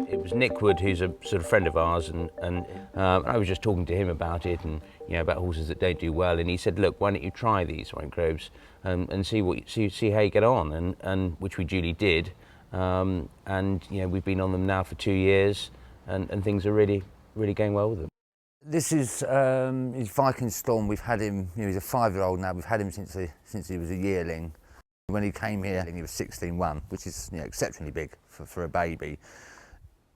it was Nick Wood, who's a sort of friend of ours, and I was just talking to him about it, and about horses that don't do well, and he said, look, why don't you try these microbes and see how you get on, and which we duly did, and we've been on them now for 2 years, and things are really going well with them. This is his Viking Storm. We've had him, he's a 5-year-old now. We've had him since he was a yearling. When he came here, I think he was 16.1, which is exceptionally big for a baby.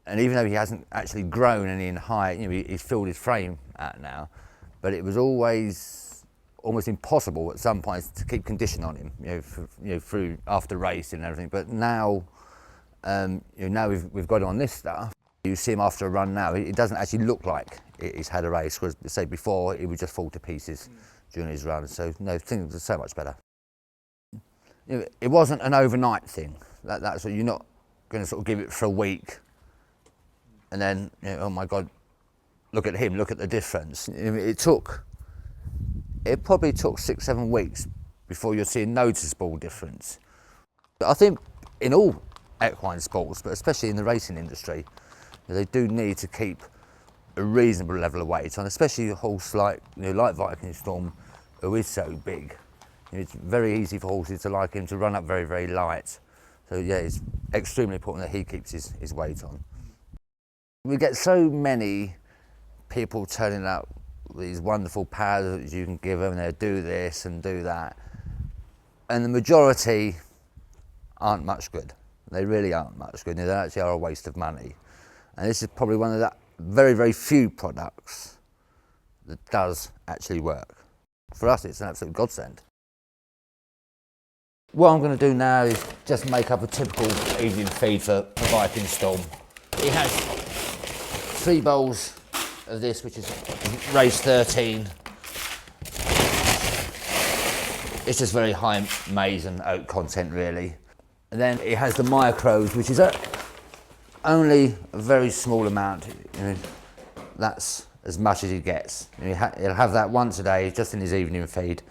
And even though he hasn't actually grown any in height, he's filled his frame out now. But it was always almost impossible at some points to keep condition on him, through after racing and everything. But now, now we've got him on this stuff. You see him after a run now, it doesn't actually look like he's had a race, whereas say before he would just fall to pieces during his run. So no, things are so much better. It wasn't an overnight thing. That's what you're not going to sort of give it for a week, and then oh my God, look at him, look at the difference. It probably took 6-7 weeks before you'll see a noticeable difference. But I think in all equine sports, but especially in the racing industry, they do need to keep a reasonable level of weight on, especially a horse like like Viking Storm, who is so big. It's very easy for horses to like him to run up very, very light. So yeah, it's extremely important that he keeps his weight on. We get so many people turning up with these wonderful powders that you can give them, and they'll do this and do that. And the majority aren't much good. They really aren't much good. They actually are a waste of money. And this is probably one of the very, very few products that does actually work. For us, it's an absolute godsend. What I'm going to do now is just make up a typical evening feed for Viking Storm. He has 3 bowls of this, which is race 13. It's just very high maize and oat content, really. And then it has the microbes, which is only a very small amount. That's as much as he gets. He'll have that once a day, just in his evening feed.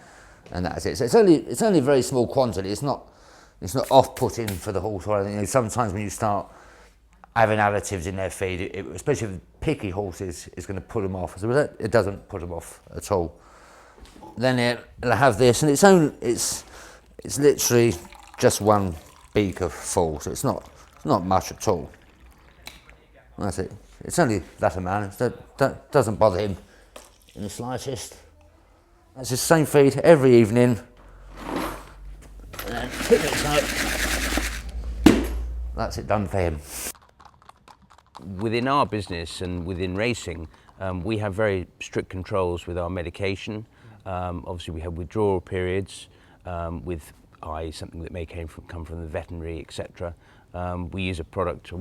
And that's it. So it's only a very small quantity. It's not off-putting for the horse or anything. Sometimes when you start having additives in their feed, especially with picky horses, it's going to put them off. So it doesn't put them off at all. Then it'll have this, and it's literally just 1 beaker full. So it's not much at all. And that's it. It's only that amount. That doesn't bother him in the slightest. That's the same feed every evening. And then pick it up. That's it done for him. Within our business and within racing, we have very strict controls with our medication. Obviously we have withdrawal periods with something that may come from the veterinary, etc. We use a product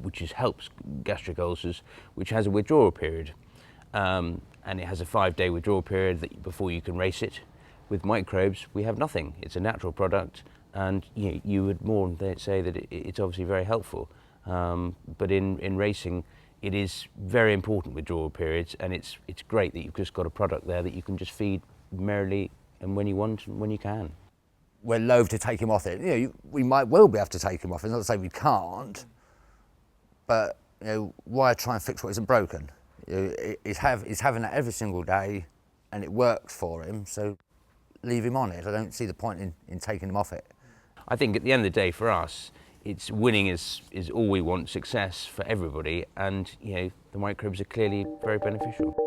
which helps gastric ulcers, which has a withdrawal period. And it has a 5-day withdrawal period before you can race it. With microbes, we have nothing. It's a natural product, and you would more than say that it's obviously very helpful. But in racing, it is very important withdrawal periods, and it's great that you've just got a product there that you can just feed merrily and when you want and when you can. We're loath to take him off it. We might well be able to take him off. It's not to say we can't, but why try and fix what isn't broken? He's having that every single day, and it works for him, so leave him on it. I don't see the point in taking him off it. I think at the end of the day, for us, it's winning is all we want, success for everybody, and the microbes are clearly very beneficial.